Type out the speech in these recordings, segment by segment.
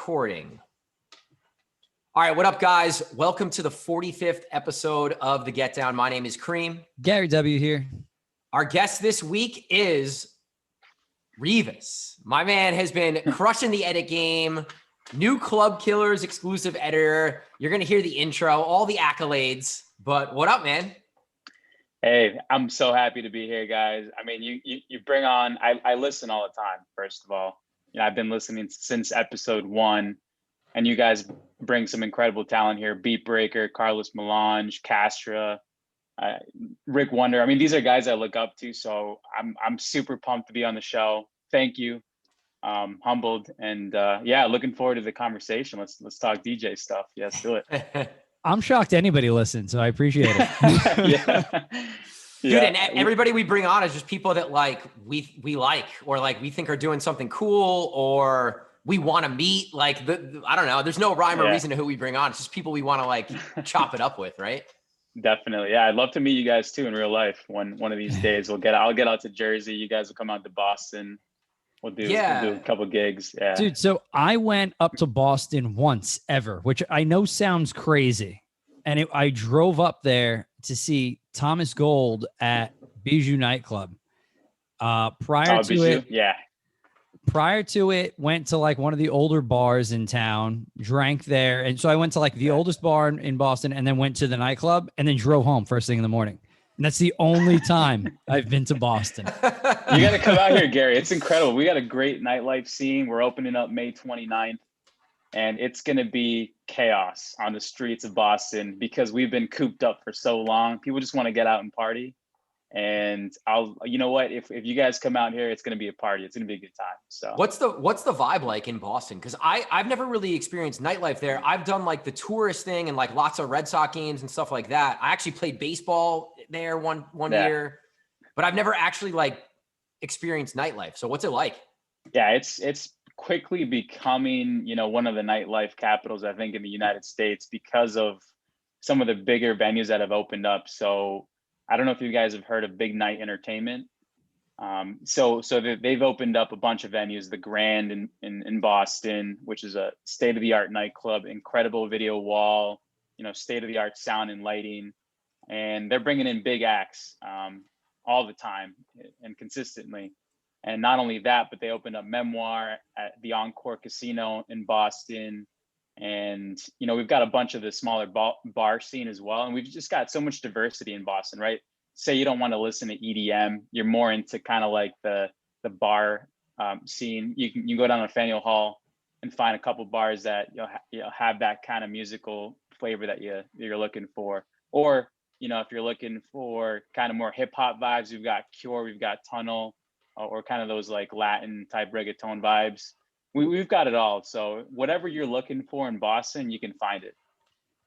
recording. All right, what up, guys? Welcome to the 45th episode of The Get Down. My name is Cream. Gary W. here. Our guest this week is Rivas. My man has been crushing the edit game. New Club Killers exclusive editor. You're going to hear the intro, all the accolades. But what up, man? Hey, I'm so happy to be here, guys. I mean, you bring on, I listen all the time, first of all. You know, I've been listening since episode 1, and you guys bring some incredible talent here. Beat Breaker, Carlos Melange, Castra, Rick Wonder. I mean, these are guys I look up to, so I'm super pumped to be on the show. Thank you. Humbled, and yeah, looking forward to the conversation. Let's talk DJ stuff. Yes, do it. I'm shocked anybody listens, so I appreciate it. Yeah. Dude, Yeah. and everybody we bring on is just people that like we like, or like we think are doing something cool, or we want to meet. Like I don't know. There's no rhyme or reason to who we bring on. It's just people we want to like chop it up with, right? Definitely. Yeah, I'd love to meet you guys too in real life. One of these days I'll get out to Jersey. You guys will come out to Boston. We'll do a couple gigs. Yeah. Dude, so I went up to Boston once ever, which I know sounds crazy. And I drove up there to see Thomas Gold at Bijou nightclub. Prior to it, went to like one of the older bars in town, drank there. And so I went to like the oldest bar in Boston, and then went to the nightclub, and then drove home first thing in the morning. And that's the only time I've been to Boston. You got to come out here, Gary. It's incredible. We got a great nightlife scene. We're opening up May 29th, and it's going to be chaos on the streets of Boston because we've been cooped up for so long. People just want to get out and party. And you know what? If you guys come out here, it's going to be a party. It's going to be a good time. So what's the vibe like in Boston? Because I've never really experienced nightlife there. I've done like the tourist thing and like lots of Red Sox games and stuff like that. I actually played baseball there one year, but I've never actually like experienced nightlife. So what's it like? Yeah, it's quickly becoming, you know, one of the nightlife capitals, I think, in the United States because of some of the bigger venues that have opened up. So I don't know if you guys have heard of Big Night Entertainment. So they've opened up a bunch of venues, the Grand in Boston, which is a state-of-the-art nightclub, incredible video wall, you know, state-of-the-art sound and lighting. And they're bringing in big acts all the time and consistently. And not only that, but they opened up Memoir at the Encore Casino in Boston. And, you know, we've got a bunch of the smaller bar scene as well. And we've just got so much diversity in Boston, right? Say you don't want to listen to EDM. You're more into kind of like the bar scene. You can go down to Faneuil Hall and find a couple bars that you'll have that kind of musical flavor that you're looking for. Or, you know, if you're looking for kind of more hip hop vibes, we've got Cure, we've got Tunnel, or kind of those like Latin type reggaeton vibes. We've got it all. So whatever you're looking for in Boston, you can find it.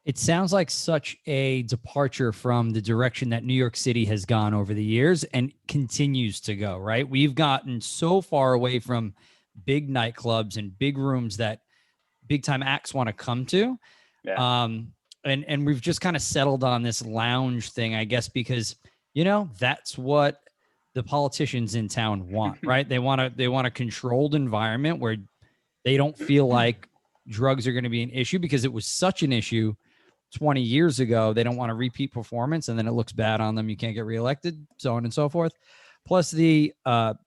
It sounds like such a departure from the direction that New York City has gone over the years and continues to go, right? We've gotten so far away from big nightclubs and big rooms that big time acts want to come to. Yeah. And we've just kind of settled on this lounge thing, I guess, because, you know, that's what the politicians in town want, right? They want a controlled environment where they don't feel like drugs are going to be an issue because it was such an issue 20 years ago. They don't want a repeat performance, and then it looks bad on them. You can't get reelected, so on and so forth. Plus I can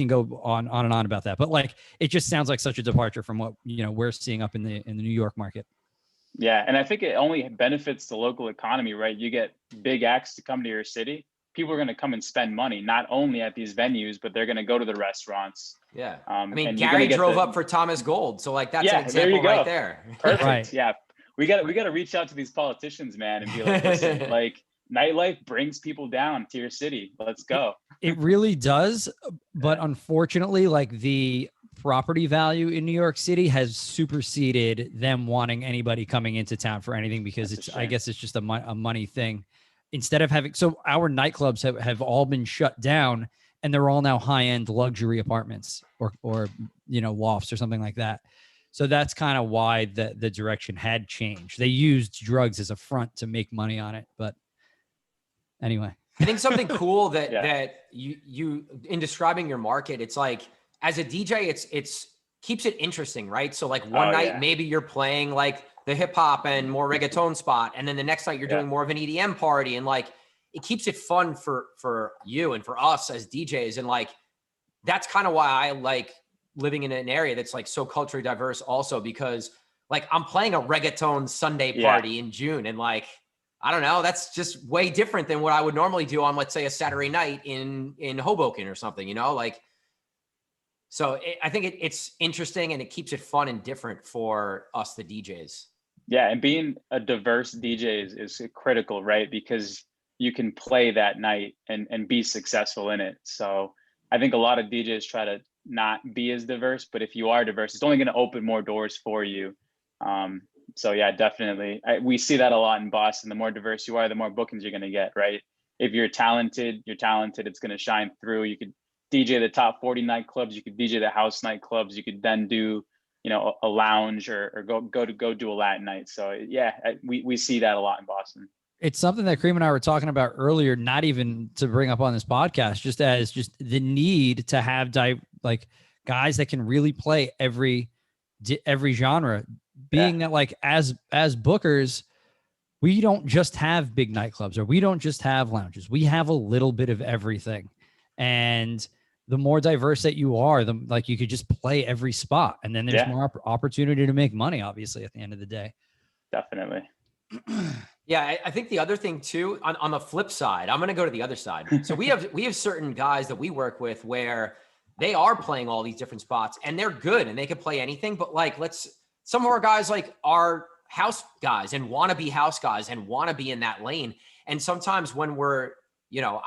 go on and on about that, but like, it just sounds like such a departure from what, you know, we're seeing up in the New York market. Yeah. And I think it only benefits the local economy, right? You get big acts to come to your city. People are going to come and spend money, not only at these venues, but they're going to go to the restaurants. Yeah. I mean, Gary drove up for Thomas Gold. So like, that's an example right there. Perfect. Right. Yeah. We got to reach out to these politicians, man, and be like, listen, like, nightlife brings people down to your city. Let's go. It really does. But unfortunately, like, the property value in New York City has superseded them wanting anybody coming into town for anything, because I guess it's just a money thing. Instead of having, so our nightclubs have all been shut down, and they're all now high-end luxury apartments or, you know, lofts or something like that. So that's kind of why the direction had changed. They used drugs as a front to make money on it. But anyway, I think something cool that you in describing your market, it's like, as a DJ, it's keeps it interesting, right? So like one night, yeah. maybe you're playing like the hip hop and more reggaeton spot. And then the next night you're doing more of an EDM party. And like, it keeps it fun for you and for us as DJs. And like, that's kind of why I like living in an area that's like so culturally diverse also, because like I'm playing a reggaeton Sunday party in June. And like, I don't know, that's just way different than what I would normally do on, let's say, a Saturday night in Hoboken or something, you know, like, so I think it's interesting and it keeps it fun and different for us, the DJs. Yeah, and being a diverse DJ is critical, right? Because you can play that night and be successful in it. So I think a lot of DJs try to not be as diverse, but if you are diverse, it's only going to open more doors for you. So yeah, definitely. We see that a lot in Boston. The more diverse you are, the more bookings you're going to get, right? If you're talented, it's going to shine through. You could DJ the top 40 nightclubs, you could DJ the house nightclubs, you could then do, you know, a lounge or go do a Latin night. So yeah, we see that a lot in Boston. It's something that Cream and I were talking about earlier, not even to bring up on this podcast, just as just the need to have like guys that can really play every genre, being that like as bookers, we don't just have big nightclubs or we don't just have lounges. We have a little bit of everything. And the more diverse that you are, the like you could just play every spot. And then there's more opportunity to make money, obviously, at the end of the day. Definitely. Yeah, I think the other thing too, on the flip side, I'm going to go to the other side. So we have certain guys that we work with where they are playing all these different spots and they're good and they can play anything. But like, some of our guys like are house guys and want to be house guys and want to be in that lane. And sometimes when we're, you know,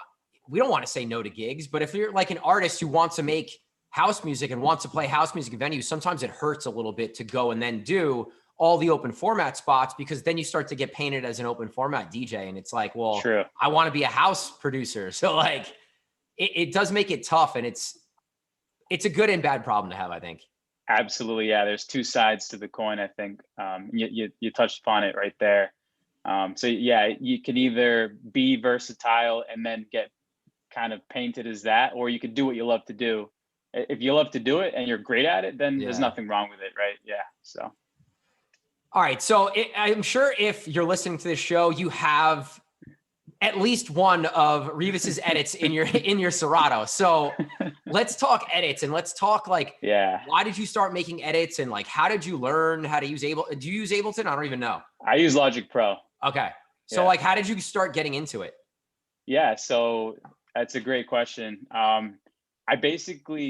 we don't want to say no to gigs, but if you're like an artist who wants to make house music and wants to play house music venues, sometimes it hurts a little bit to go and then do all the open format spots, because then you start to get painted as an open format DJ. And it's like, well, True. I want to be a house producer. So like, it does make it tough, and it's a good and bad problem to have, I think. Absolutely. Yeah. There's two sides to the coin, I think. You touched upon it right there. So yeah, you can either be versatile and then get kind of painted as that, or you could do what you love to do. If you love to do it and you're great at it, then there's nothing wrong with it. Right. Yeah. So. All right. So I'm sure if you're listening to this show, you have at least one of Rivas's edits in your Serato. So let's talk edits and let's talk like, why did you start making edits and like, how did you learn how to use Ableton? Do you use Ableton? I don't even know. I use Logic Pro. Okay. So like, how did you start getting into it? Yeah. So that's a great question. I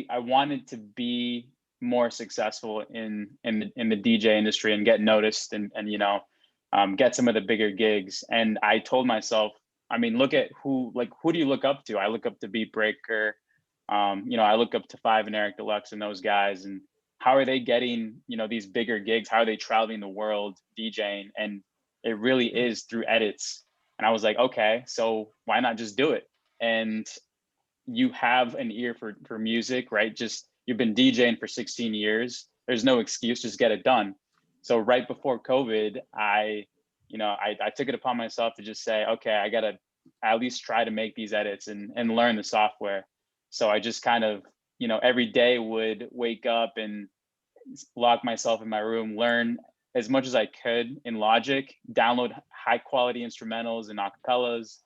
wanted to be more successsul in the DJ industry and get noticed and you know, get some of the bigger gigs. And I told myself, I mean, look at who do you look up to? I look up to Beat Breaker. You know, I look up to Five and Eric Deluxe and those guys, and how are they getting, you know, these bigger gigs? How are they traveling the world DJing? And it really is through edits. And I was like, okay, so why not just do it? And you have an ear for music, right? Just you've been DJing for 16 years. There's no excuse, just get it done. So right before COVID, I took it upon myself to just say, okay, I gotta at least try to make these edits and learn the software. So I just kind of, you know, every day would wake up and lock myself in my room, learn as much as I could in Logic, download high quality instrumentals and acapellas,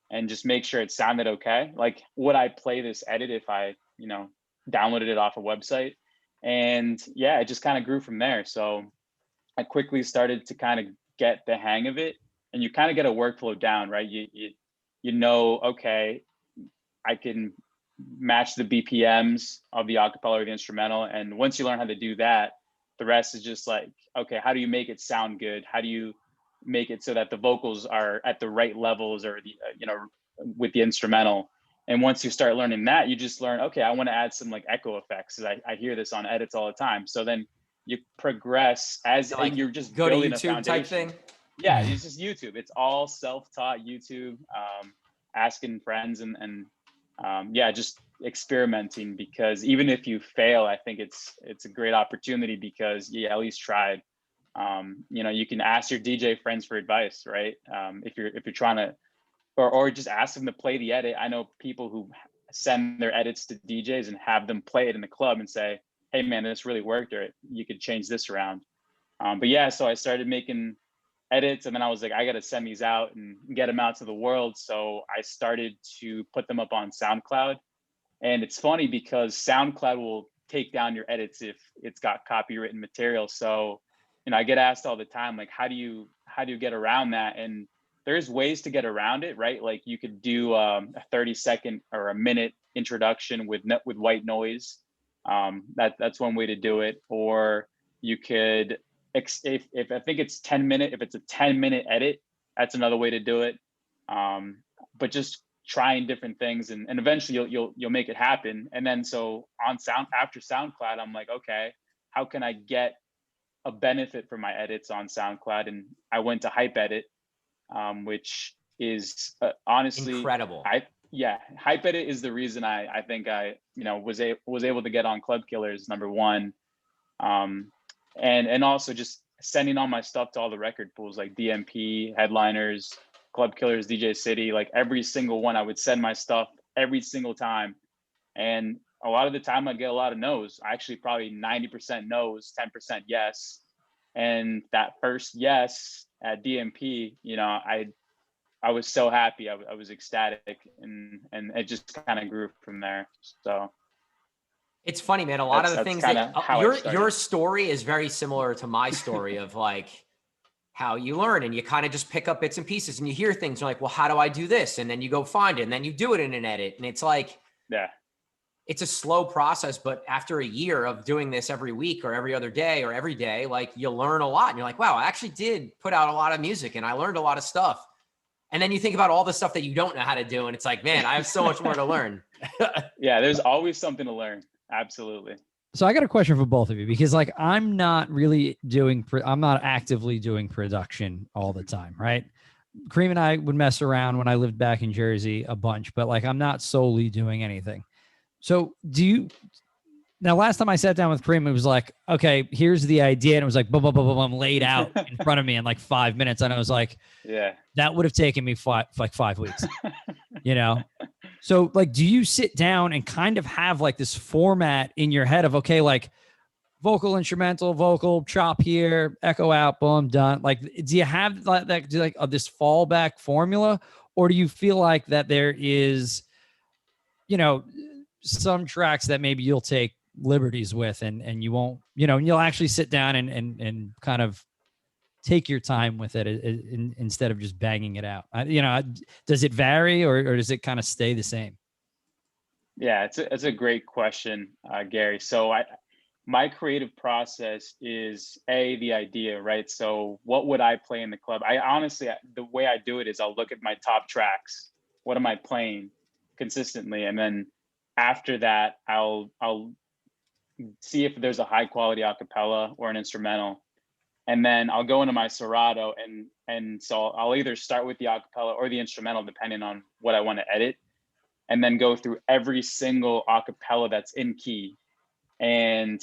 and just make sure it sounded okay. Like, would I play this edit if I, you know, downloaded it off a website? And yeah, it just kind of grew from there. So I quickly started to kind of get the hang of it, and you kind of get a workflow down, right? You know, okay, I can match the BPMs of the acapella or the instrumental. And once you learn how to do that, the rest is just like, okay, how do you make it sound good? How do you make it so that the vocals are at the right levels, or the, you know, with the instrumental? And once you start learning that, you just learn, okay, I want to add some like echo effects, because I hear this on edits all the time. So then you progress as like, you're just go to building YouTube a foundation. type thing. Yeah, it's just YouTube. It's all self-taught YouTube, asking friends and yeah, just experimenting, because even if you fail, I think it's a great opportunity, because you at least tried. You know, you can ask your DJ friends for advice, right? If you're trying to, or just ask them to play the edit. I know people who send their edits to DJs and have them play it in the club and say, hey man, this really worked, or you could change this around. But yeah, so I started making edits, and then I was like, I got to send these out and get them out to the world. So I started to put them up on SoundCloud. And it's funny because SoundCloud will take down your edits if it's got copywritten material. So, I get asked all the time, like, how do you get around that? And there's ways to get around it, right? Like you could do a 30-second or a minute introduction with white noise. That's one way to do it. Or you could, if I think it's 10-minute, if it's a 10-minute edit, that's another way to do it. But just trying different things, and eventually you'll make it happen. And then so after SoundCloud, I'm like, okay, how can I get a benefit for my edits on SoundCloud? And I went to Hype Edit, which is honestly incredible. Hype Edit is the reason I think I was able to get on Club Killers, number one, and also just sending all my stuff to all the record pools like DMP, Headliners, Club Killers, DJ City, like every single one. I would send my stuff every single time, and a lot of the time I'd get a lot of no's. Actually, probably 90% no's, 10% yes. And that first yes at DMP, I was so happy. I was ecstatic, and it just kind of grew from there. So it's funny, man. A lot of the things that your story is very similar to my story of like how you learn, and you kind of just pick up bits and pieces, and you hear things. You're like, well, how do I do this? And then you go find it, and then you do it in an edit. And it's like, yeah, it's a slow process, but after a year of doing this every week or every other day or every day, like you learn a lot, and you're like, wow, I actually did put out a lot of music and I learned a lot of stuff. And then you think about all the stuff that you don't know how to do, and it's like, man, I have so much more to learn. Yeah, there's always something to learn. Absolutely. So I got a question for both of you, because like I'm not actively doing production all the time, right? Kareem and I would mess around when I lived back in Jersey a bunch, but like I'm not solely doing anything. So now last time I sat down with Kareem, it was like, okay, here's the idea. And it was like, boom, boom, boom, boom, laid out in front of me in like 5 minutes. And I was like, yeah, that would have taken me 5 weeks, So like, do you sit down and kind of have like this format in your head of, okay, like vocal, instrumental, vocal, chop here, echo out, boom, done. Like, do you have this fallback formula, or do you feel like that there is, some tracks that maybe you'll take liberties with and you won't, and you'll actually sit down and kind of take your time with it instead of just banging it out? Does it vary or does it kind of stay the same? Yeah, it's a great question, Gary. So my creative process is the idea, right? So what would I play in the club? I honestly, the way I do it is I'll look at my top tracks. What am I playing consistently? And then after that, I'll see if there's a high quality acapella or an instrumental. And then I'll go into my Serato, and so I'll either start with the acapella or the instrumental, depending on what I want to edit, and then go through every single acapella that's in key. And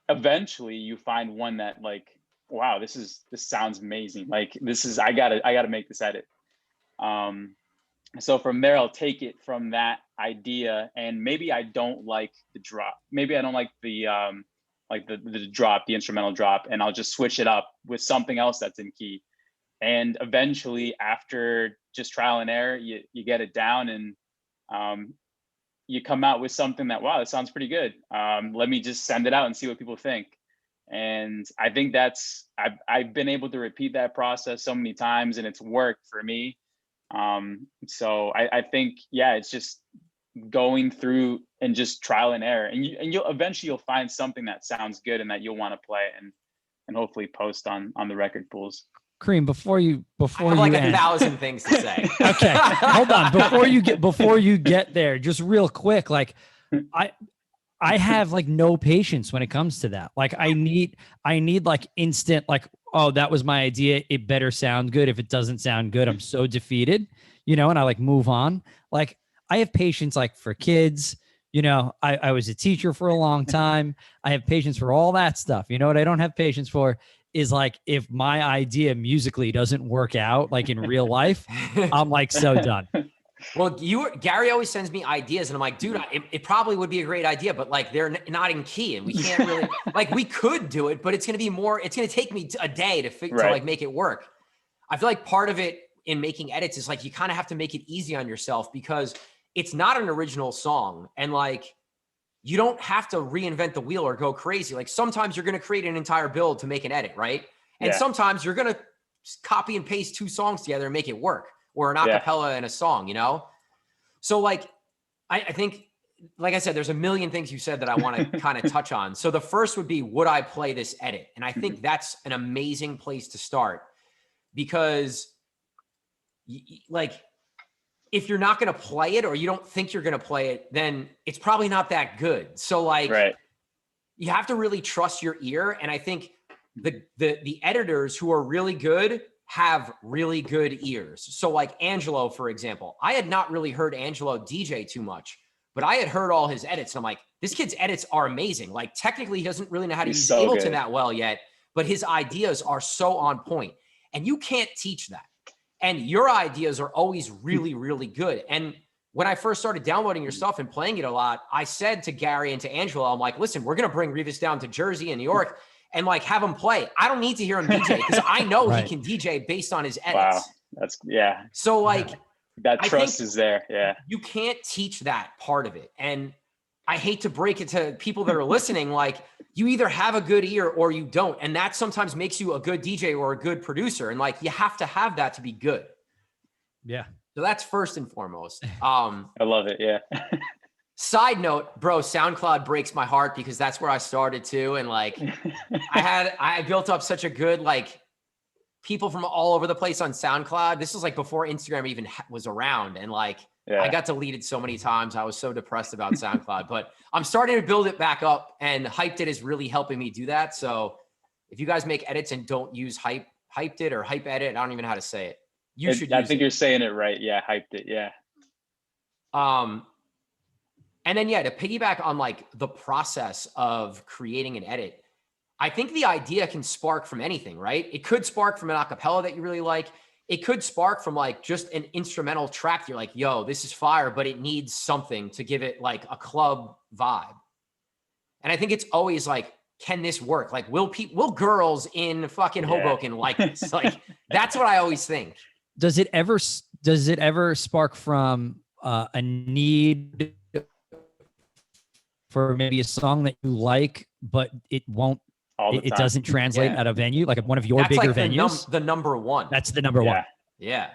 eventually you find one that like, wow, this sounds amazing. Like I gotta make this edit. So from there, I'll take it from that idea, and maybe I don't like the drop. Maybe I don't like the drop, the instrumental drop, and I'll just switch it up with something else that's in key. And eventually, after just trial and error, you get it down, and you come out with something that, wow, that sounds pretty good. Let me just send it out and see what people think. And I think I've been able to repeat that process so many times, and it's worked for me. So I think, yeah, it's just going through and just trial and error, and you'll eventually find something that sounds good and that you'll want to play and hopefully post on the record pools. Kareem, before you have like 1,000 things to say. Okay, hold on. Before you get there, just real quick, like I have like no patience when it comes to that. Like I need like instant, like, oh, that was my idea, it better sound good. If it doesn't sound good, I'm so defeated, and I like move on. Like I have patience like for kids. I was a teacher for a long time. I have patience for all that stuff. What I don't have patience for is like if my idea musically doesn't work out like in real life, I'm like so done. Well, Gary always sends me ideas, and I'm like, dude, it probably would be a great idea, but like they're not in key, and we can't really like we could do it, but it's gonna take me a day to like make it work. I feel like part of it in making edits is like you kind of have to make it easy on yourself because it's not an original song, and like you don't have to reinvent the wheel or go crazy. Like sometimes you're gonna create an entire build to make an edit, right? And sometimes you're gonna copy and paste 2 songs together and make it work. Or an acapella and a song, you know? So like, I think, like I said, there's a million things you said that I want to kind of touch on. So the first would be, would I play this edit? And I think that's an amazing place to start because like, if you're not going to play it or you don't think you're going to play it, then it's probably not that good. So like, you have to really trust your ear. And I think the editors who are really good have really good ears. So like Angelo, for example, I had not really heard Angelo DJ too much, but I had heard all his edits. And I'm like, this kid's edits are amazing. Like technically he doesn't really know how to use Ableton that well yet, but his ideas are so on point and you can't teach that. And your ideas are always really, really good. And when I first started downloading your stuff and playing it a lot, I said to Gary and to Angelo, I'm like, listen, we're going to bring Rivas down to Jersey and New York and like have him play. I don't need to hear him DJ because I know he can DJ based on his edits. Wow. That's So like that trust is there. Yeah. You can't teach that part of it. And I hate to break it to people that are listening, like you either have a good ear or you don't. And that sometimes makes you a good DJ or a good producer. And like, you have to have that to be good. Yeah. So that's first and foremost. I love it. Yeah. Side note, bro, SoundCloud breaks my heart because that's where I started too. And like, I built up such a good, like people from all over the place on SoundCloud. This was like before Instagram even was around. And like, I got deleted so many times. I was so depressed about SoundCloud, but I'm starting to build it back up and Hyped It is really helping me do that. So if you guys make edits and don't use Hyped It or Hype Edit, I don't even know how to say it. You should use I think you're saying it right. Yeah. Hyped It. Yeah. And then, to piggyback on like the process of creating an edit, I think the idea can spark from anything, right? It could spark from an acapella that you really like. It could spark from like just an instrumental track. You're like, yo, this is fire, but it needs something to give it like a club vibe. And I think it's always like, can this work? Like, will girls in fucking Hoboken like this? Like, that's what I always think. Does it ever spark from a need for maybe a song that you like, but it won't, it doesn't translate at a venue, like one of your bigger venues? The number one. That's the number one. Yeah.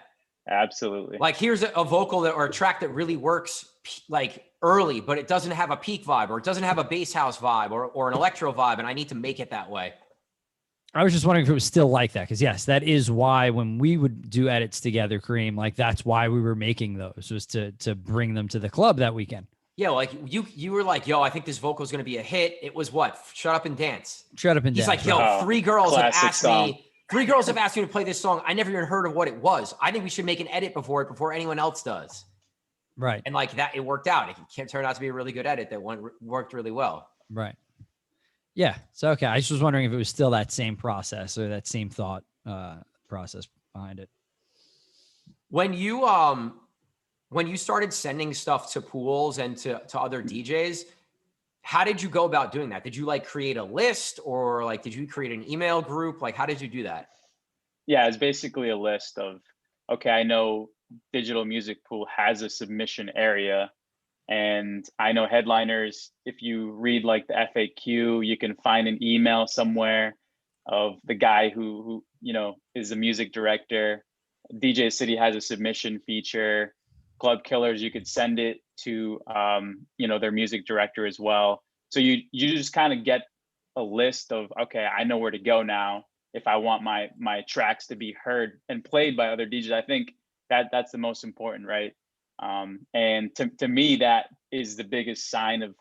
Absolutely. Like here's a vocal or a track that really works like early, but it doesn't have a peak vibe or it doesn't have a bass house vibe or an electro vibe. And I need to make it that way. I was just wondering if it was still like that. Cause yes, that is why when we would do edits together, Kareem, like that's why we were making those, was to bring them to the club that weekend. Yeah, like you were like, yo, I think this vocal is going to be a hit. It was what? Shut Up and Dance. Shut Up and Dance. He's like, yo, three girls have asked me to play this song. I never even heard of what it was. I think we should make an edit before anyone else does. Right. And like that, it worked out. It turned out to be a really good edit that worked really well. Right. Yeah. So, okay. I just was wondering if it was still that same process or that same thought process behind it. When you started sending stuff to pools and to other DJs, how did you go about doing that? Did you like create a list or like, did you create an email group? Like, how did you do that? Yeah, it's basically a list of, okay, I know Digital Music Pool has a submission area and I know headliners. If you read like the FAQ, you can find an email somewhere of the guy who is the music director. DJ City has a submission feature. Club Killers, you could send it to their music director as well. So you just kind of get a list of, okay, I know where to go now if I want my tracks to be heard and played by other DJs. I think that's the most important, right? And to me, that is the biggest sign of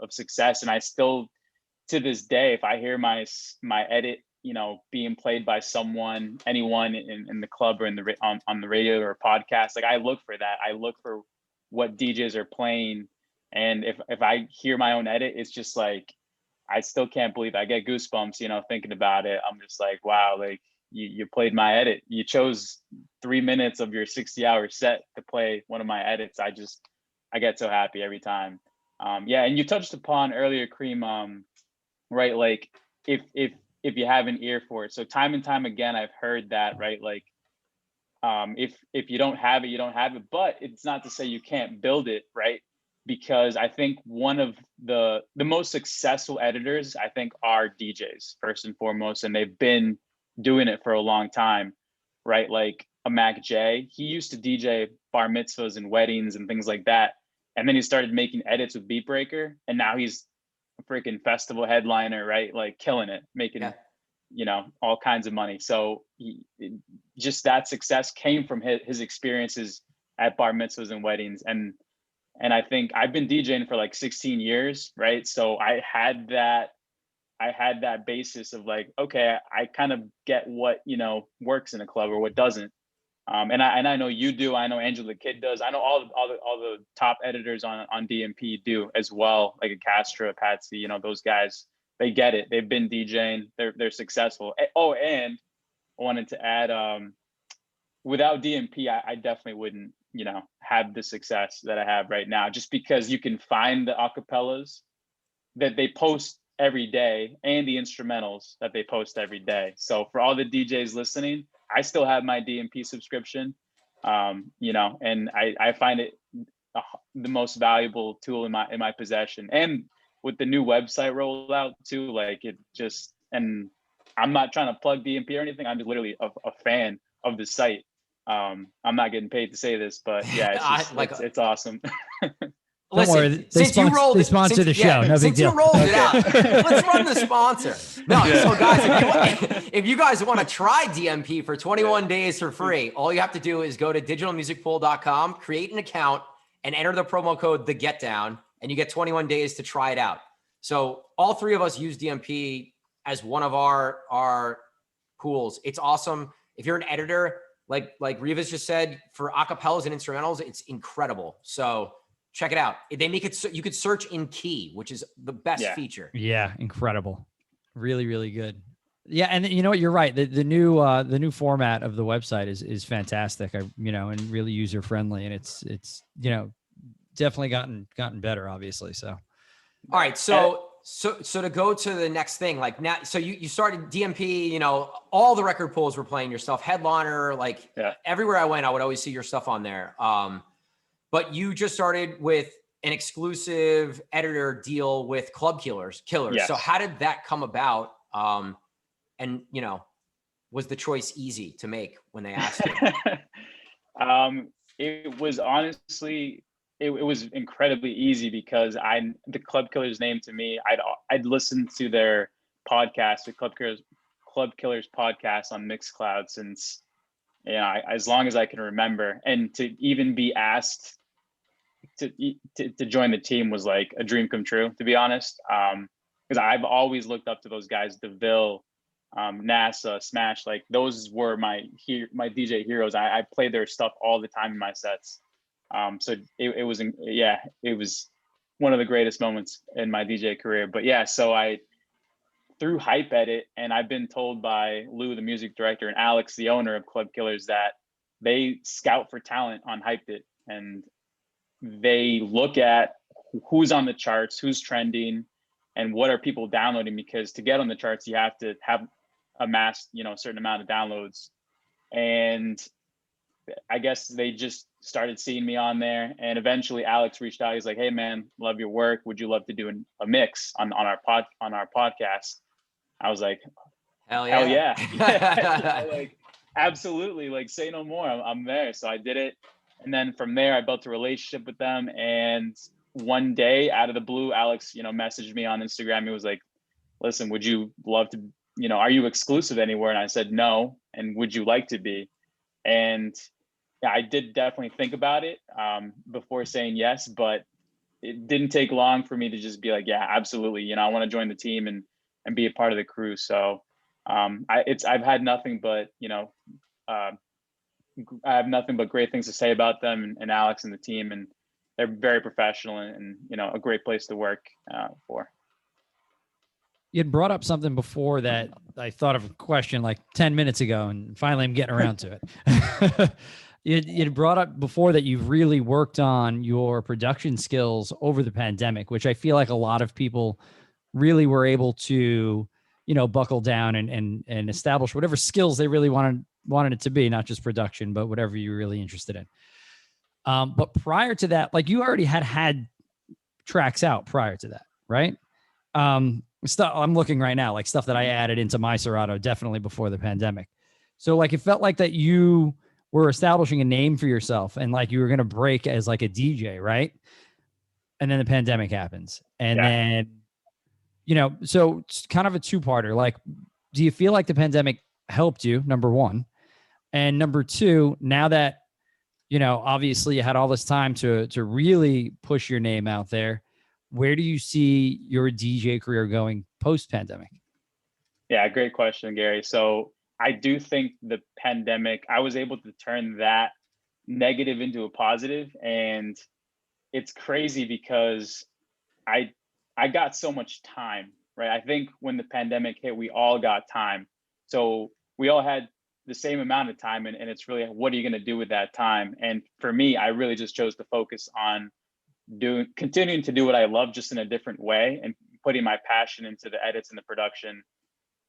success. And I still, to this day, if I hear my edit being played by anyone in the club or on the radio or podcast, like I look for that. I look for what DJs are playing. And if I hear my own edit, it's just like, I still can't believe it. I get goosebumps, thinking about it. I'm just like, wow, like you played my edit. You chose 3 minutes of your 60-hour set to play one of my edits. I get so happy every time. Yeah, and you touched upon earlier, Kareem, right? Like if you have an ear for it. So time and time again, I've heard that, right? Like if you don't have it, you don't have it. But it's not to say you can't build it, right? Because I think one of the most successful editors, I think, are DJs first and foremost, and they've been doing it for a long time, right? Like a Mac J, he used to DJ bar mitzvahs and weddings and things like that, and then he started making edits with Beatbreaker, and now he's a freaking festival headliner, right? Like killing it, making all kinds of money. So just that success came from his experiences at bar mitzvahs and weddings, and I think I've been DJing for like 16 years, right? So I had that basis of like, okay, I kind of get what works in a club or what doesn't. And I know you do. I know Angela the Kid does. I know all the top editors on DMP do as well, like a Castro, Patsy, those guys. They get it. They've been DJing. They're successful. Oh, and I wanted to add, without DMP, I definitely wouldn't, have the success that I have right now, just because you can find the acapellas that they post every day and the instrumentals that they post every day. So for all the DJs listening, I still have my DMP subscription, and I find it the most valuable tool in my possession. And with the new website rollout too, like it just, and I'm not trying to plug DMP or anything. I'm just literally a fan of the site. I'm not getting paid to say this, but yeah, it's just, it's awesome. Don't worry, they sponsor the show. No big Since deal. you rolled it out, let's run the sponsor. No, so guys, if you guys want to try DMP for 21 days for free, all you have to do is go to digitalmusicpool.com, create an account, and enter the promo code TheGetDown, and you get 21 days to try it out. So all three of us use DMP as one of our pools. It's awesome. If you're an editor, like Rivas just said, for acapellas and instrumentals, it's incredible. So check it out. They make it so you could search in key, which is the best feature. Yeah, incredible. Really, really good. Yeah, and you know what? You're right. The new format of the website is fantastic. And really user friendly, and it's definitely gotten better, obviously. So, all right. So to go to the next thing, like now, so you started DMP. All the record pools were playing your stuff. Headliner, everywhere I went, I would always see your stuff on there. But you just started with an exclusive editor deal with Club Killers. Yes. So how did that come about? And was the choice easy to make when they asked you? It was honestly, it was incredibly easy because the Club Killers name to me, I'd listened to their podcast, the Club Killers podcast on Mixcloud since, as long as I can remember, and to even be asked to join the team was like a dream come true, to be honest. Because I've always looked up to those guys, DeVille, NASA, Smash, like those were my DJ heroes. I played their stuff all the time in my sets. So it was one of the greatest moments in my DJ career. But yeah, so I threw Hype Edit, and I've been told by Lou, the music director, and Alex, the owner of Club Killers, that they scout for talent on Hyped It, and they look at who's on the charts, who's trending, and what are people downloading, because to get on the charts, you have to have amassed, a certain amount of downloads. And I guess they just started seeing me on there, and eventually Alex reached out. He's like, "Hey man, love your work. Would you love to do a mix on our podcast?" I was like, Hell yeah. Like, absolutely, like say no more. I'm there. So I did it. And then from there, I built a relationship with them. And one day, out of the blue, Alex, messaged me on Instagram. He was like, "Listen, would you love to, are you exclusive anywhere?" And I said, "No. And would you like to be?" And yeah, I did definitely think about it before saying yes, but it didn't take long for me to just be like, "Yeah, absolutely. I want to join the team and be a part of the crew." So I've had nothing but, I have nothing but great things to say about them and Alex and the team, and they're very professional and a great place to work for. you had brought up something before that I thought of a question like 10 minutes ago, and finally I'm getting around to it. You'd brought up before that you've really worked on your production skills over the pandemic, which I feel like a lot of people really were able to, buckle down and establish whatever skills they really wanted it to be, not just production, but whatever you're really interested in. But prior to that, like you already had tracks out prior to that, right? Stuff I'm looking right now, like stuff that I added into my Serato definitely before the pandemic. So like it felt like that you were establishing a name for yourself and like you were going to break as like a DJ, right? And then the pandemic happens. And then, so it's kind of a two-parter. Like, do you feel like the pandemic helped you, number one? And number two, now that, obviously you had all this time to really push your name out there, where do you see your DJ career going post-pandemic? Yeah, great question, Gary. So I do think the pandemic, I was able to turn that negative into a positive, and it's crazy because I got so much time, right? I think when the pandemic hit, we all got time. So we all had the same amount of time, and it's really, what are you going to do with that time? And for me, I really just chose to focus on continuing to do what I love, just in a different way, and putting my passion into the edits and the production.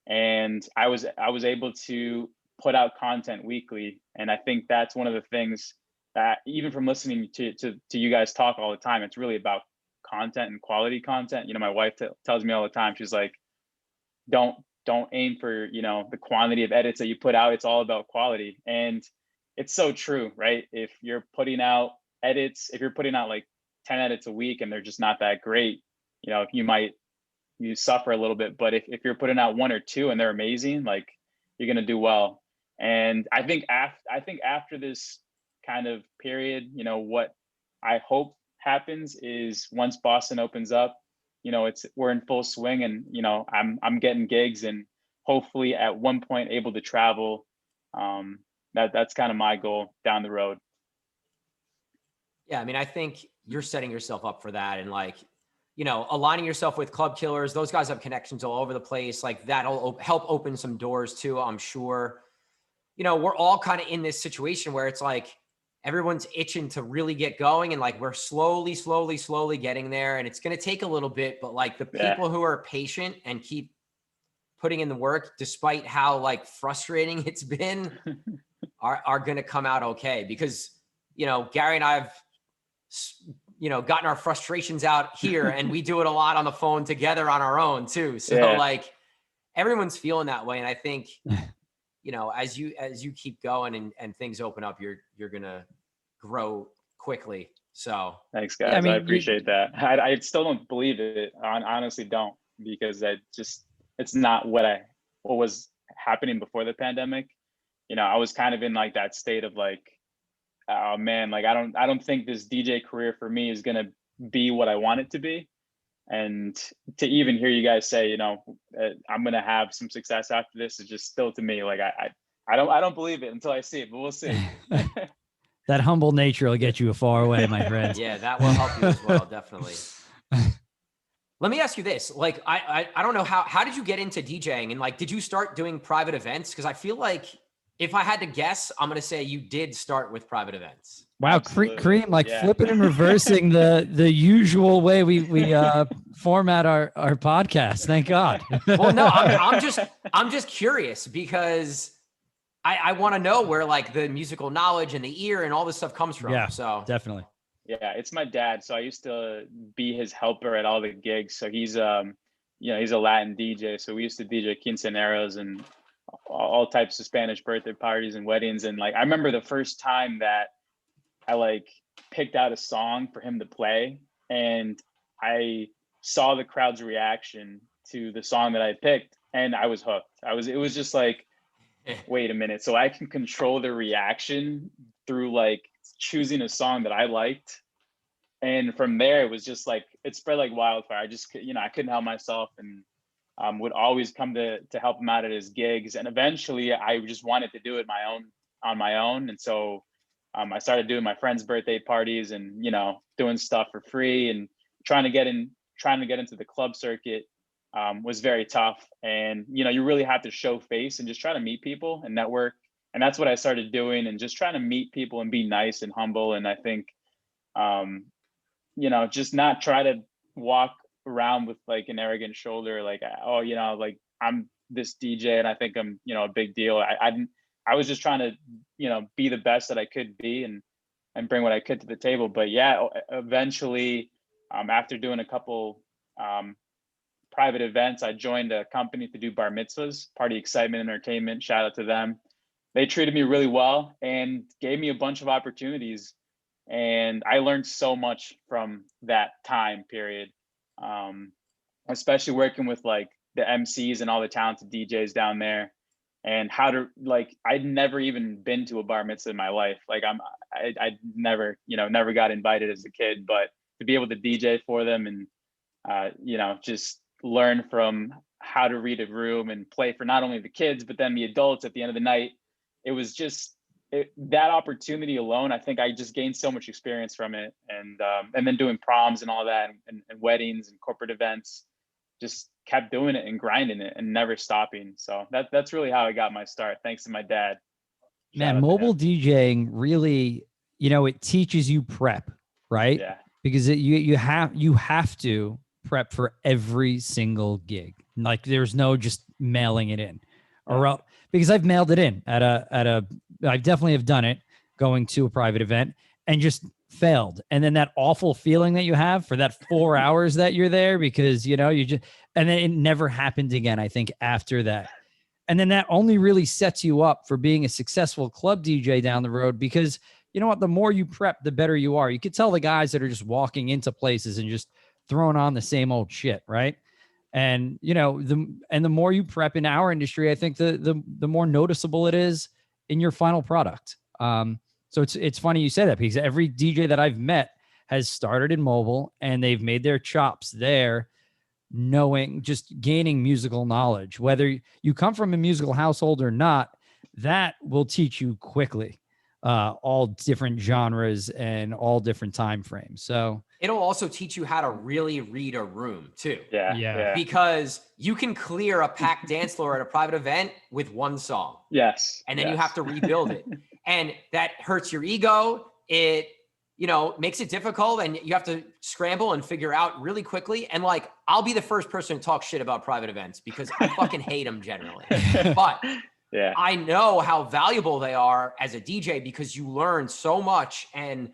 And I was able to put out content weekly. And I think that's one of the things that, even from listening to you guys talk all the time, it's really about content and quality content. My wife tells me all the time, she's like, don't aim for, the quantity of edits that you put out. It's all about quality. And it's so true, right? If you're putting out edits, if you're putting out like 10 edits a week and they're just not that great, you suffer a little bit. But if you're putting out one or two and they're amazing, like, you're going to do well. And I think after this kind of period, what I hope happens is once Boston opens up, we're in full swing, and I'm getting gigs, and hopefully at one point able to travel. That's kind of my goal down the road. Yeah, I mean, I think you're setting yourself up for that, and like, aligning yourself with club killers. Those guys have connections all over the place. Like, that'll help open some doors too, I'm sure. We're all kind of in this situation where it's like everyone's itching to really get going, and like we're slowly getting there, and it's going to take a little bit, but like the people who are patient and keep putting in the work, despite how like frustrating it's been, are going to come out okay. Because, Gary and I have, gotten our frustrations out here, and we do it a lot on the phone together on our own too. So like everyone's feeling that way. And I think, as you keep going and things open up, you're going to grow quickly. So thanks, guys. I appreciate that. I still don't believe it. I honestly don't, because it's not what was happening before the pandemic. I was kind of in like that state of like, oh man, like I don't think this DJ career for me is going to be what I want it to be. And to even hear you guys say, I'm going to have some success after this, is just still, to me, like I don't believe it until I see it, but we'll see. That humble nature will get you far way, my friend. Yeah, that will help you as well, definitely. Let me ask you this. Like, I don't know, how did you get into DJing? And like, did you start doing private events? Because I feel like, if I had to guess, I'm going to say you did start with private events. Wow. Cream, like flipping and reversing the usual way we format our podcast. Thank God. Well, no, I'm just curious, because I want to know where like the musical knowledge and the ear and all this stuff comes from. Yeah, so definitely. Yeah, it's my dad. So I used to be his helper at all the gigs. So he's he's a Latin DJ. So we used to DJ quinceañeras and all types of Spanish birthday parties and weddings. And like, I remember the first time that I like picked out a song for him to play, and I saw the crowd's reaction to the song that I picked, and I was hooked. It was just like, wait a minute. So I can control the reaction through like choosing a song that I liked. And from there, it was just like, it spread like wildfire. I just, I couldn't help myself, and would always come to help him out at his gigs. And eventually I just wanted to do it on my own. And so I started doing my friends' birthday parties and, doing stuff for free and trying to get into the club circuit. was very tough. And, you know, you really have to show face and just try to meet people and network. And that's what I started doing, and just trying to meet people and be nice and humble. And I think, you know, just not try to walk around with like an arrogant shoulder, like, oh, you know, like I'm this DJ and I think I'm, you know, a big deal. I was just trying to, you know, be the best that I could be, and bring what I could to the table. But yeah, eventually, after doing a couple private events, I joined a company to do bar mitzvahs, Party Excitement Entertainment. Shout out to them. They treated me really well and gave me a bunch of opportunities. And I learned so much from that time period, especially working with like the MCs and all the talented DJs down there, and how to, like, I'd never even been to a bar mitzvah in my life. Like I never, you know, never got invited as a kid, but to be able to DJ for them and, you know, just learn from how to read a room and play for not only the kids, but then the adults at the end of the night. It was just that opportunity alone. I think I just gained so much experience from it. And then doing proms and all that, and weddings and corporate events, just kept doing it and grinding it and never stopping. So that's really how I got my start. Thanks to my dad. Man, mobile DJing really, you know, it teaches you prep, right? Yeah. Because you have to prep for every single gig. Like there's no just mailing it in, or else, because I've mailed it in at a I definitely have done it going to a private event and just failed. And then that awful feeling that you have for that 4 hours that you're there, because, you know, you just, and then it never happened again, I think, after that. And then that only really sets you up for being a successful club DJ down the road, because you know what, the more you prep, the better you are. You could tell the guys that are just walking into places and just throwing on the same old shit, right? And, you know, the more you prep in our industry, I think the more noticeable it is in your final product. So it's funny you say that, because every DJ that I've met has started in mobile and they've made their chops there, knowing, just gaining musical knowledge. Whether you come from a musical household or not, that will teach you quickly all different genres and all different time frames. So it'll also teach you how to really read a room too. Yeah. Because you can clear a packed dance floor at a private event with one song. Yes. And then you have to rebuild it. And that hurts your ego. It, you know, makes it difficult, and you have to scramble and figure out really quickly. And like, I'll be the first person to talk shit about private events because I fucking hate them generally. But yeah, I know how valuable they are as a DJ, because you learn so much. And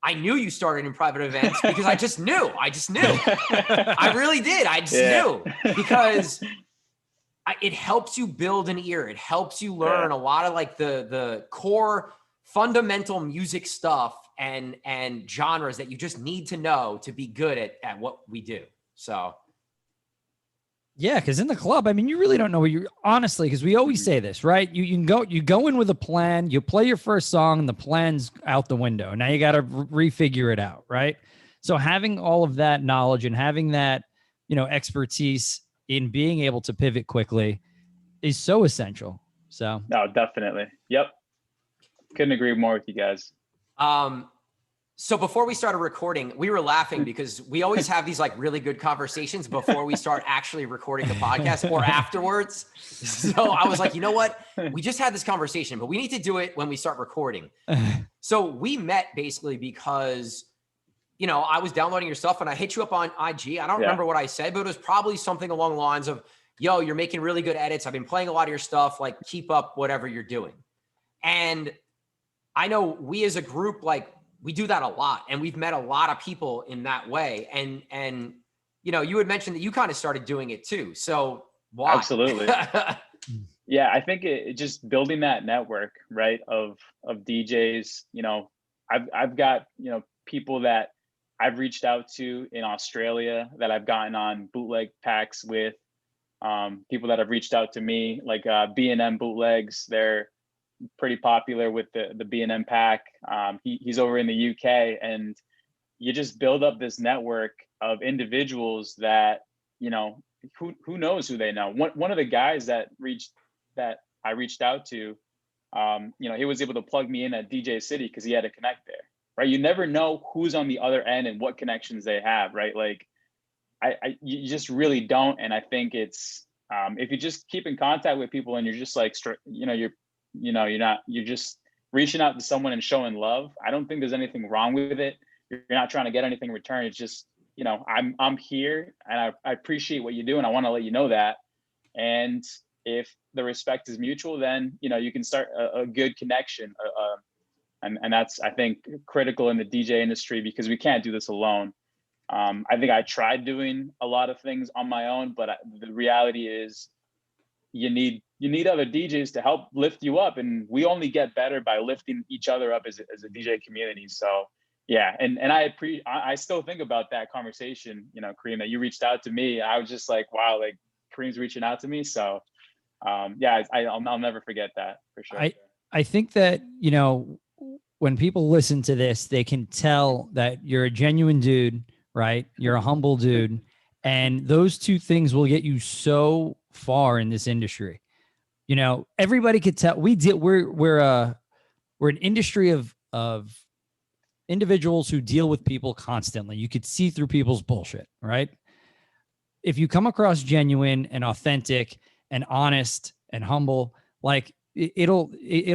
I knew you started in private events because I just knew. I really did. I just knew, because it helps you build an ear. It helps you learn a lot of like the core fundamental music stuff and genres that you just need to know to be good at what we do. So yeah, because in the club, I mean, you really don't know what you're, honestly, because we always say this, right? You go in with a plan, you play your first song, and the plan's out the window. Now you got to refigure it out, right? So having all of that knowledge and having that, you know, expertise in being able to pivot quickly is so essential. So no, definitely. Yep. Couldn't agree more with you guys. So before we started recording, we were laughing because we always have these like really good conversations before we start actually recording the podcast or afterwards. So I was like, you know what? We just had this conversation, but we need to do it when we start recording. So we met basically because, you know, I was downloading your stuff and I hit you up on IG. I don't remember what I said, but it was probably something along the lines of, yo, you're making really good edits. I've been playing a lot of your stuff. Like, keep up whatever you're doing. And I know we as a group, like, we do that a lot, and we've met a lot of people in that way. And you know, you had mentioned that you kind of started doing it too. So why? Absolutely. Yeah, I think it just building that network, right, of DJs. You know, I've got, you know, people that I've reached out to in Australia that I've gotten on bootleg packs with. People that have reached out to me, like B&M Bootlegs. They're pretty popular with the B&M pack. He's over in the UK, and you just build up this network of individuals that, you know, who knows who they know. One of the guys that I reached out to, you know, he was able to plug me in at DJ City because he had a connect there, right? You never know who's on the other end and what connections they have, right? Like, you just really don't. And I think it's, if you just keep in contact with people and you're just like, you're just reaching out to someone and showing love. I don't think there's anything wrong with it. You're not trying to get anything in return. It's just, I'm here and I appreciate what you do. And I want to let you know that. And if the respect is mutual, then, you can start a good connection. And that's, I think, critical in the DJ industry, because we can't do this alone. I think I tried doing a lot of things on my own, but the reality is you need other DJs to help lift you up. And we only get better by lifting each other up as a DJ community. So yeah. And I still think about that conversation, Kareem, that you reached out to me. I was just like, wow, like Kareem's reaching out to me. So yeah, I'll never forget that for sure. I think that, when people listen to this, they can tell that you're a genuine dude, right? You're a humble dude. And those two things will get you so far in this industry. Everybody could tell we're an industry of individuals who deal with people constantly. You could see through people's bullshit, right? If you come across genuine and authentic and honest and humble, like it'll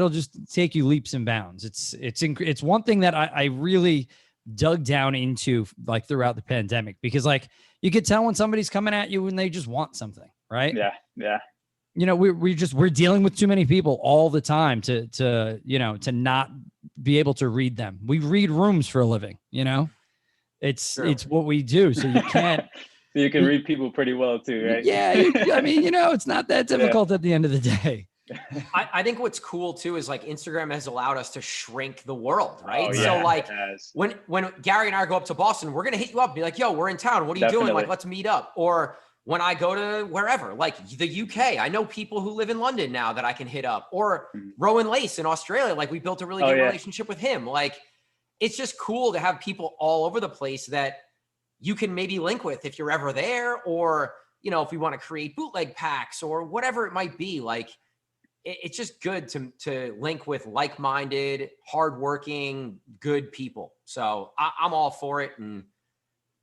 just take you leaps and bounds. It's one thing that I really dug down into, like, throughout the pandemic, because like you could tell when somebody's coming at you when they just want something, right? Yeah. We're dealing with too many people all the time to not be able to read them. We read rooms for a living, it's what we do. So you can't. You can read people pretty well too, right? Yeah. It's not that difficult at the end of the day. I think what's cool too is like Instagram has allowed us to shrink the world, right? Oh, So yeah, like when Gary and I go up to Boston, we're going to hit you up and be like, yo, we're in town. What are you doing? Like, let's meet up. Or when I go to wherever, like the UK, I know people who live in London now that I can hit up, or Rowan Lace in Australia. Like we built a really good relationship with him. Like, it's just cool to have people all over the place that you can maybe link with if you're ever there, or, if we want to create bootleg packs or whatever it might be. Like, it's just good to link with like-minded, hardworking, good people. So I'm all for it. And,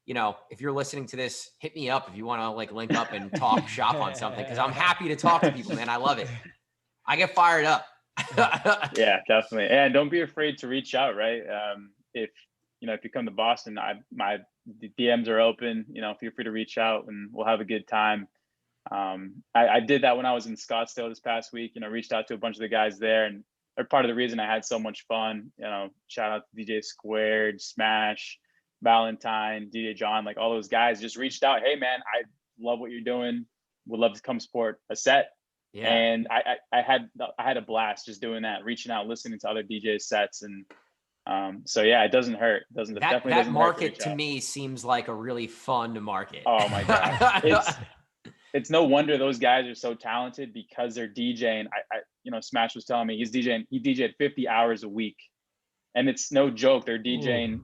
if you're listening to this, hit me up if you want to like link up and talk shop on something, because I'm happy to talk to people, man. I love it. I get fired up. Yeah, definitely. And don't be afraid to reach out, right? If you come to Boston, my DMs are open, feel free to reach out and we'll have a good time. I did that when I was in Scottsdale this past week, reached out to a bunch of the guys there, and they're part of the reason I had so much fun. Shout out to DJ Squared, Smash, Valentine, DJ John, like all those guys just reached out. Hey man, I love what you're doing. Would love to come support a set. Yeah. And I had a blast just doing that, reaching out, listening to other DJs sets. And so yeah, it doesn't hurt. That market to me seems like a really fun market. Oh my God. It's no wonder those guys are so talented, because they're DJing. Smash was telling me he DJed 50 hours a week, and it's no joke. They're DJing,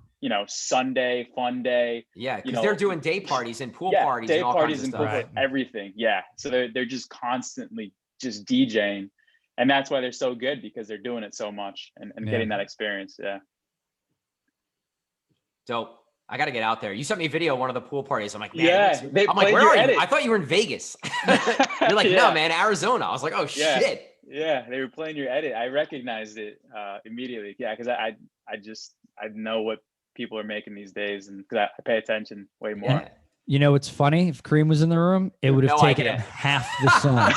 Sunday, fun day. Yeah, because they're doing day parties and pool parties, day and all parties kinds of and stuff. Pool, everything. Yeah, so they're just constantly just DJing, and that's why they're so good, because they're doing it so much and getting that experience. Yeah. Dope. I got to get out there. You sent me a video of one of the pool parties. I'm like, man, I'm like, where are you? I thought you were in Vegas. You're like, no, man, Arizona. I was like, oh shit. Yeah, they were playing your edit. I recognized it immediately. Yeah, because I know what people are making these days, and because I pay attention way more. Yeah. It's funny. If Kareem was in the room, it would have taken him half the song.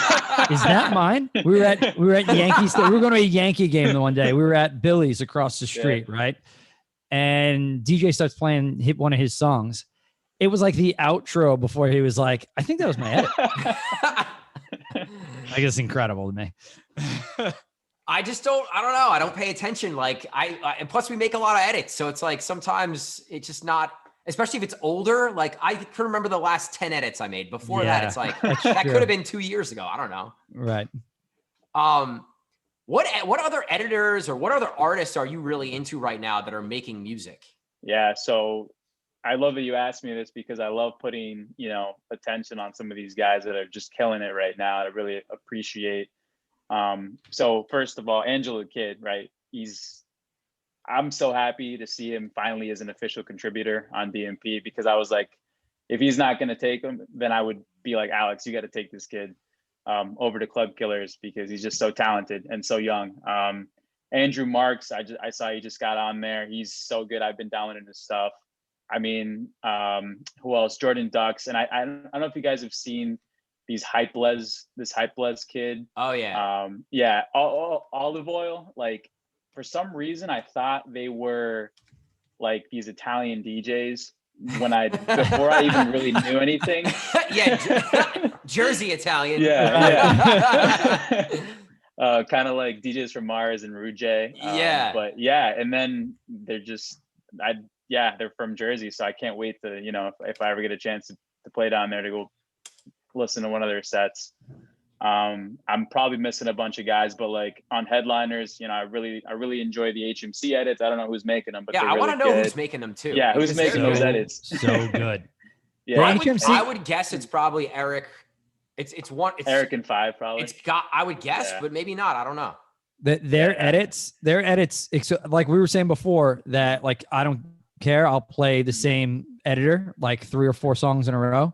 Is that mine? We were at Yankee Stadium. We were going to a Yankee game the one day. We were at Billy's across the street, right? And DJ starts playing one of his songs. It was like the outro before he was like, I think that was my edit. I guess incredible to me. I don't know. I don't pay attention. Like and plus we make a lot of edits. So it's like, sometimes it's just not, especially if it's older. Like I can remember the last 10 edits I made. Before that, it's like, that could have been 2 years ago. I don't know. Right. What other editors or what other artists are you really into right now that are making music? Yeah, so I love that you asked me this, because I love putting, attention on some of these guys that are just killing it right now. I really appreciate. So first of all, Angelo Kid, right? I'm so happy to see him finally as an official contributor on DMP, because I was like, if he's not going to take him, then I would be like, Alex, you got to take this kid over to Club Killers because he's just so talented and so young. Andrew Marks, I saw he just got on there. He's so good. I've been downloading his stuff. I mean, who else? Jordan Ducks. And I don't know if you guys have seen this Hypelez kid. Oh yeah. Yeah. Olive Oil. Like for some reason, I thought they were like these Italian DJs before I even really knew anything. Yeah. Jersey Italian. Yeah. Kind of like DJs from Mars and Rouge. Yeah. But yeah. And then they're just, they're from Jersey. So I can't wait to, if I ever get a chance to play down there to go listen to one of their sets. I'm probably missing a bunch of guys, but like on headliners, I really enjoy the HMC edits. I don't know who's making them, but yeah, I really want to know good. who's making them too. Yeah, who's making those edits? So good. Yeah, I would guess it's probably Eric. It's Eric and Five probably. I would guess, but maybe not. I don't know. Their edits, like we were saying before, that like I don't care. I'll play the same editor like 3 or 4 songs in a row.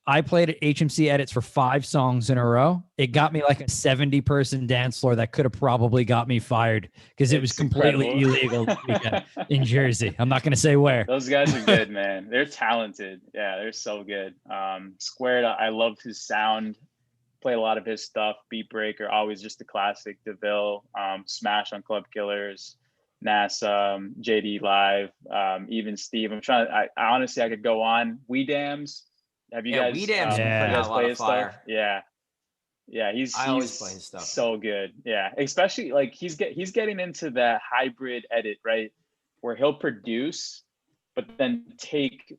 I played HMC edits for 5 songs in a row. It got me like a 70-person dance floor that could have probably got me fired because it was completely illegal this weekend in Jersey. I'm not going to say where. Those guys are good, man. They're talented. Yeah, they're so good. Squared, I love his sound. Play a lot of his stuff. Beat Breaker, always just a classic. DeVille, Smash on Club Killers, NASA, JD Live, even Steve. I honestly, I could go on. We Dams. Have you guys? We Dams. Play his stuff? Yeah. He's always play his stuff. So good. Yeah, especially like he's getting into that hybrid edit, right? Where he'll produce, but then take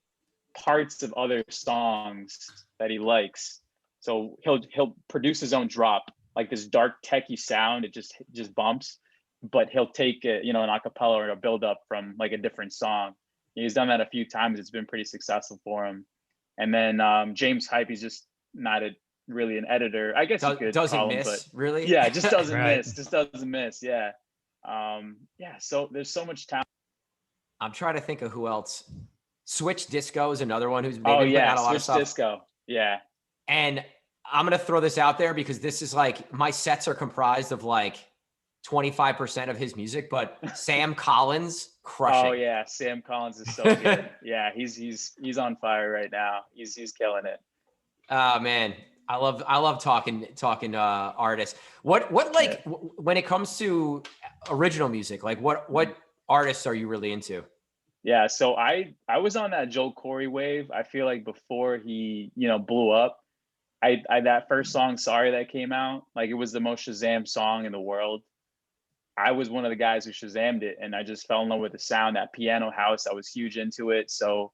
parts of other songs that he likes. So he'll produce his own drop, like this dark techie sound. It just bumps, but he'll take it, an acapella or a build up from like a different song. He's done that a few times. It's been pretty successful for him. And then James Hype, he's just not really an editor. I guess he could doesn't miss, really. Yeah, just doesn't right. miss. Just doesn't miss. Yeah. So there's so much talent. I'm trying to think of who else. Switch Disco is another one who's maybe putting out a lot of stuff. Switch Disco. Yeah. And I'm gonna throw this out there because this is like my sets are comprised of like 25% of his music, but Sam Collins crushing. Oh yeah, Sam Collins is so good. Yeah, he's on fire right now. He's killing it. Man, I love talking artists. What like when it comes to original music, like what artists are you really into? Yeah, so I was on that Joel Corey wave. I feel like before he blew up, I that first song Sorry that came out, like it was the most Shazam song in the world. I was one of the guys who Shazammed it, and I just fell in love with the sound. That piano house, I was huge into it. So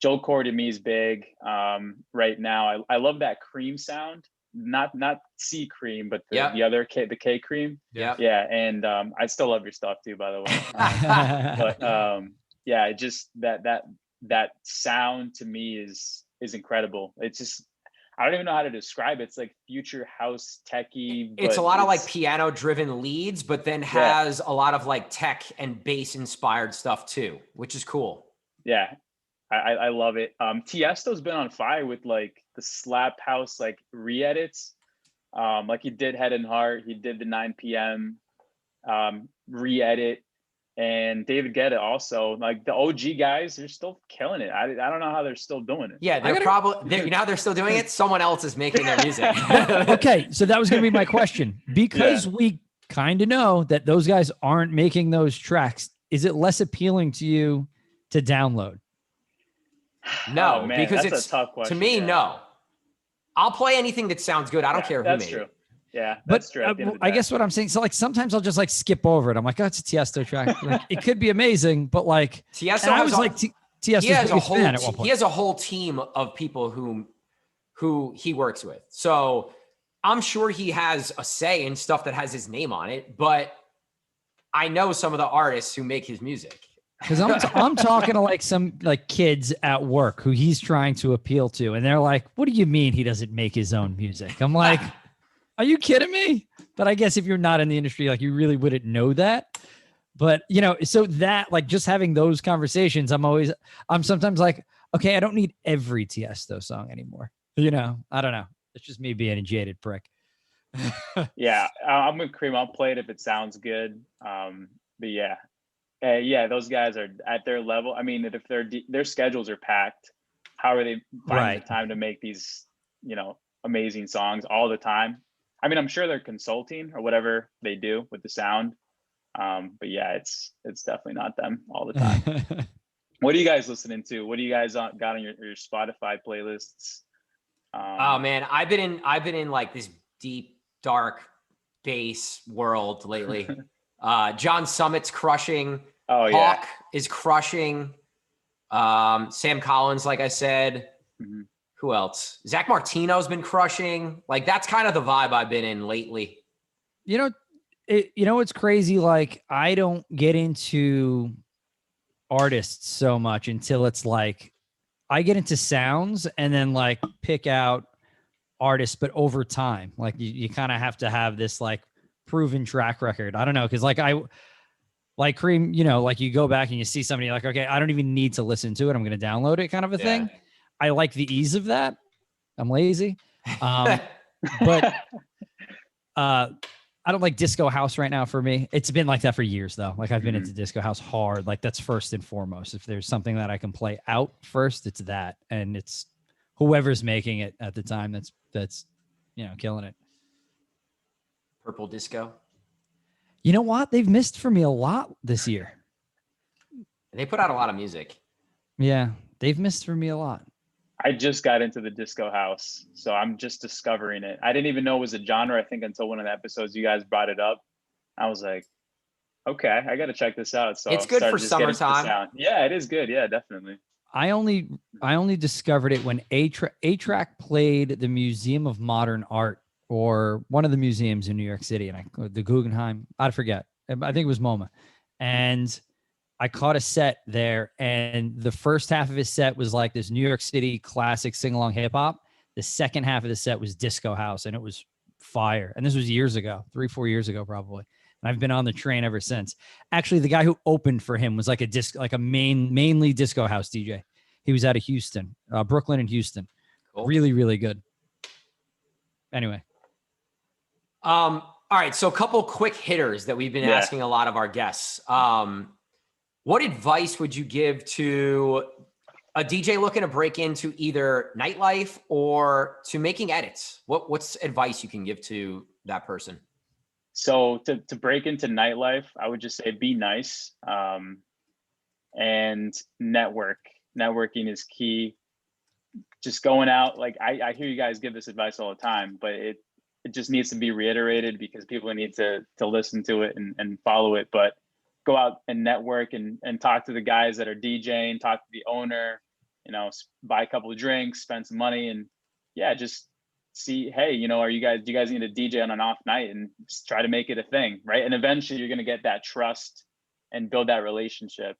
Joel Corey to me is big right now. I love that Cream sound, not C Cream, but the other the K Cream. Yeah. And I still love your stuff too, by the way. But just that sound to me is incredible. It's just, I don't even know how to describe it. It's like future house techie. It's a lot of like piano driven leads, but then has a lot of like tech and bass inspired stuff too, which is cool. Yeah. I love it. Tiesto's been on fire with like the slap house, like re-edits. Like he did Head and Heart. He did the 9 p.m. Re-edit. And David Guetta also, like the OG guys, they're still killing it. I don't know how they're still doing it. Yeah, they're still doing it. Someone else is making their music. Okay, so that was going to be my question. Because we kind of know that those guys aren't making those tracks, is it less appealing to you to download? No, man, because that's it's a tough question. To me, no. I'll play anything that sounds good. I don't care who made it. Yeah, that's true. I guess what I'm saying, so like sometimes I'll just like skip over it. I'm like, oh, it's a Tiesto track. Like, it could be amazing, but like Tiesto Tiesto's he has a whole team of people who he works with. So I'm sure he has a say in stuff that has his name on it, but I know some of the artists who make his music. Because I'm talking to like some like kids at work who he's trying to appeal to, and they're like, "What do you mean he doesn't make his own music?" I'm like, "Are you kidding me?" But I guess if you're not in the industry, like you really wouldn't know that. But so that like just having those conversations, I'm sometimes like, okay, I don't need every Tiesto song anymore. You know, I don't know. It's just me being a jaded prick. Yeah, I'm with Cream. I'll play it if it sounds good. But yeah, yeah, those guys are at their level. I mean, if their schedules are packed, how are they finding Right. the time to make these, amazing songs all the time? I mean, I'm sure they're consulting or whatever they do with the sound. But yeah, it's definitely not them all the time. What are you guys listening to? What do you guys got on your Spotify playlists? Oh man, I've been in like this deep, dark bass world lately. John Summit's crushing. Oh yeah. Hawk is crushing. Sam Collins, like I said. Mhm. Who else? Zach Martino's been crushing. Like that's kind of the vibe I've been in lately. You know, it's crazy. Like I don't get into artists so much until it's like I get into sounds and then like pick out artists, but over time, like you kind of have to have this like proven track record. I don't know. Cause like Cream, you know, like you go back and you see somebody like, okay, I don't even need to listen to it. I'm going to download it kind of a thing. I like the ease of that. I'm lazy. But I don't like disco house right now for me. It's been like that for years though. Like I've been into disco house hard. Like that's first and foremost. If there's something that I can play out first, it's that. And it's whoever's making it at the time that's killing it. Purple Disco. You know what? They've missed for me a lot this year. They put out a lot of music. Yeah, they've missed for me a lot. I just got into the disco house, so I'm just discovering it. I didn't even know it was a genre, I think, until one of the episodes you guys brought it up. I was like, okay, I got to check this out. So it's good for summertime. Yeah, it is good. Yeah, definitely. I only discovered it when A-Track played the Museum of Modern Art or one of the museums in New York City, and the Guggenheim. I forget. I think it was MoMA, and I caught a set there, and the first half of his set was like this New York City classic sing-along hip-hop. The second half of the set was disco house, and it was fire. And this was years ago, 3-4 years ago, probably. And I've been on the train ever since. Actually, the guy who opened for him was like a mainly disco house DJ. He was out of Houston, Brooklyn and Houston. Cool. Really, really good. Anyway. All right. So a couple quick hitters that we've been asking a lot of our guests. What advice would you give to a DJ looking to break into either nightlife or to making edits? What's advice you can give to that person? So to break into nightlife, I would just say be nice and network. Networking is key. Just going out, like I hear you guys give this advice all the time, but it just needs to be reiterated because people need to listen to it and follow it. But go out and network and talk to the guys that are DJing, talk to the owner, buy a couple of drinks, spend some money, and just see, hey, do you guys need a DJ on an off night, and just try to make it a thing, right? And eventually you're going to get that trust and build that relationship.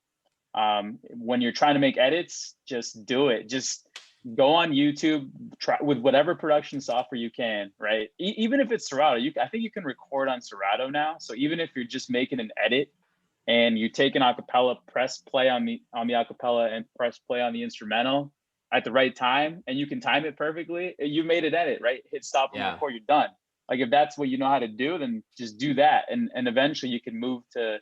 When you're trying to make edits, just do it. Just go on YouTube, try with whatever production software you can, right? Even if it's Serato, I think you can record on Serato now. So even if you're just making an edit and you take an acapella, press play on the acapella and press play on the instrumental at the right time, and you can time it perfectly, you made an edit, right? Hit stop and record, you're done. Like if that's what you know how to do, then just do that. And eventually you can move to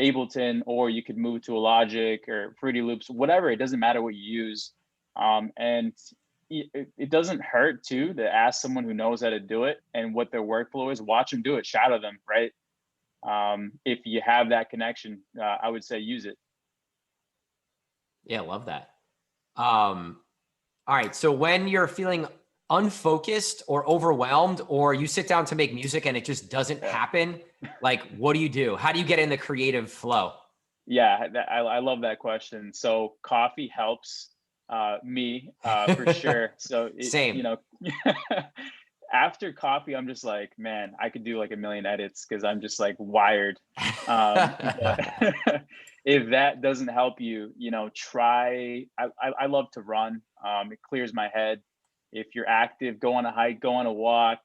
Ableton, or you could move to a Logic or Fruity Loops, whatever. It doesn't matter what you use. And it doesn't hurt too to ask someone who knows how to do it and what their workflow is. Watch them do it, shadow them, right? If you have that connection, I would say use it. Yeah, love that. All right. So when you're feeling unfocused or overwhelmed, or you sit down to make music and it just doesn't happen, like what do you do? How do you get in the creative flow? Yeah, I love that question. So coffee helps me for sure. So same. After coffee, I'm just like, man, I could do like a million edits because I'm just like wired. If that doesn't help you, try. I love to run. It clears my head. If you're active, go on a hike, go on a walk.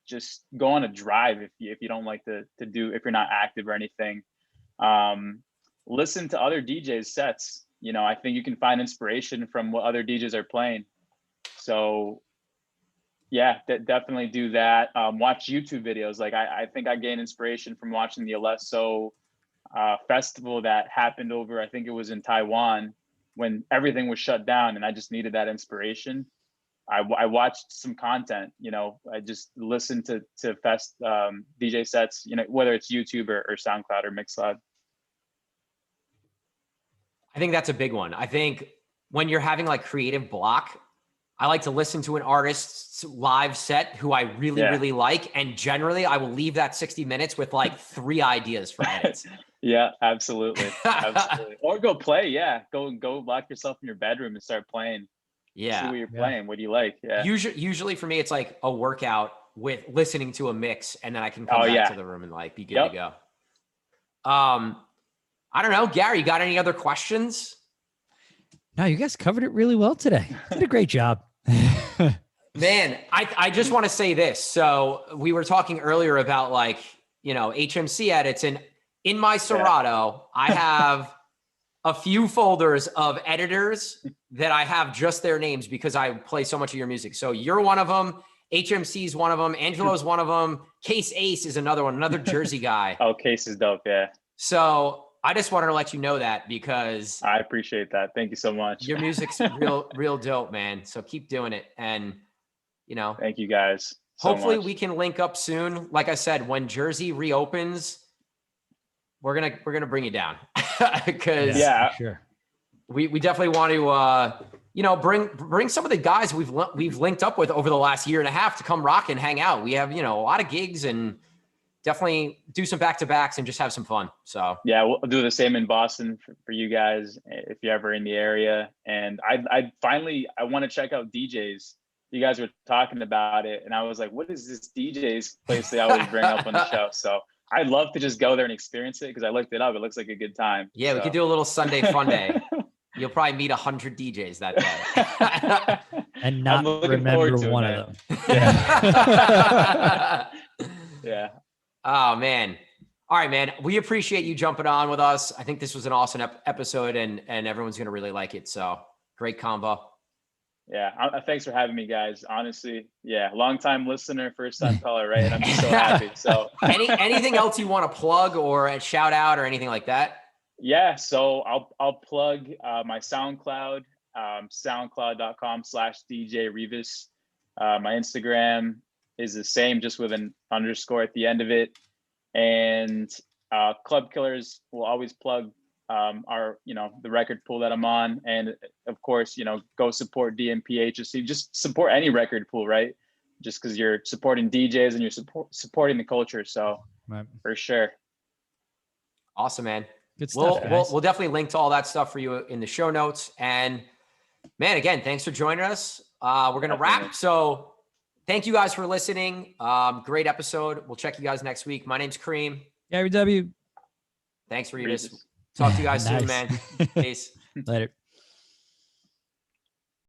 Just go on a drive if you don't like to do, if you're not active or anything. Listen to other DJs sets. you know, I think you can find inspiration from what other DJs are playing. So yeah, definitely do that. Watch YouTube videos. Like I think I gained inspiration from watching the Alesso festival that happened over, I think it was in Taiwan, when everything was shut down and I just needed that inspiration. I watched some content, you know, I just listened to fest DJ sets, you know, whether it's YouTube or SoundCloud or Mixcloud. I think that's a big one. I think when you're having like creative block, I like to listen to an artist's live set who I really, really like. And generally I will leave that 60 minutes with like 3 ideas for edits. Yeah, absolutely. Absolutely. Or go play. Yeah. Go lock yourself in your bedroom and start playing. Yeah. See what you're playing. What do you like? Yeah. Usually for me, it's like a workout with listening to a mix, and then I can come back to the room and like be good to go. I don't know, Gary, you got any other questions? No, you guys covered it really well today. Did a great job. Man, I just want to say this. So we were talking earlier about like, you know, HMC edits, and in my Serato, I have a few folders of editors that I have just their names because I play so much of your music. So you're one of them. HMC is one of them. Angelo's one of them. Case Ace is another one, another Jersey guy. Oh, Case is dope. Yeah. So I just wanted to let you know that because I appreciate that. Thank you so much. Your music's real dope, man. So keep doing it. And, you know, thank you guys. Hopefully we can link up soon. Like I said, when Jersey reopens, we're going to bring you down because sure. We definitely want to, you know, bring some of the guys we've linked up with over the last year and a half to come rock and hang out. We have, you know, a lot of gigs and definitely do some back-to-backs and just have some fun. So yeah, we'll do the same in Boston for you guys if you're ever in the area. And I want to check out DJs. You guys were talking about it, and I was like, what is this DJ's place they always bring up on the show? So I'd love to just go there and experience it because I looked it up. It looks like a good time. Yeah, we could do a little Sunday fun day. You'll probably meet 100 DJs that day. And not remember one of them. Yeah. Yeah. Oh, man. All right, man. We appreciate you jumping on with us. I think this was an awesome episode, and everyone's going to really like it. So great combo. Yeah. Thanks for having me, guys. Honestly, yeah. Long time listener, first time caller, right? And I'm just so happy. So anything else you want to plug or a shout out or anything like that? Yeah. So I'll plug my SoundCloud, soundcloud.com/DJ Rivas. My Instagram is the same, just with an underscore at the end of it. And Club Killers will always plug our, you know, the record pool that I'm on. And of course, you know, go support DMP HSC, just support any record pool, right? Just because you're supporting DJs and you're supporting the culture. So for sure. Awesome, man. Good stuff. We'll definitely link to all that stuff for you in the show notes. And man, again, thanks for joining us. We're going to wrap. So thank you guys for listening. Great episode. We'll check you guys next week. My name's Kareem. Gary W. Thanks, Rivas. Talk to you guys soon, man. Peace. Later.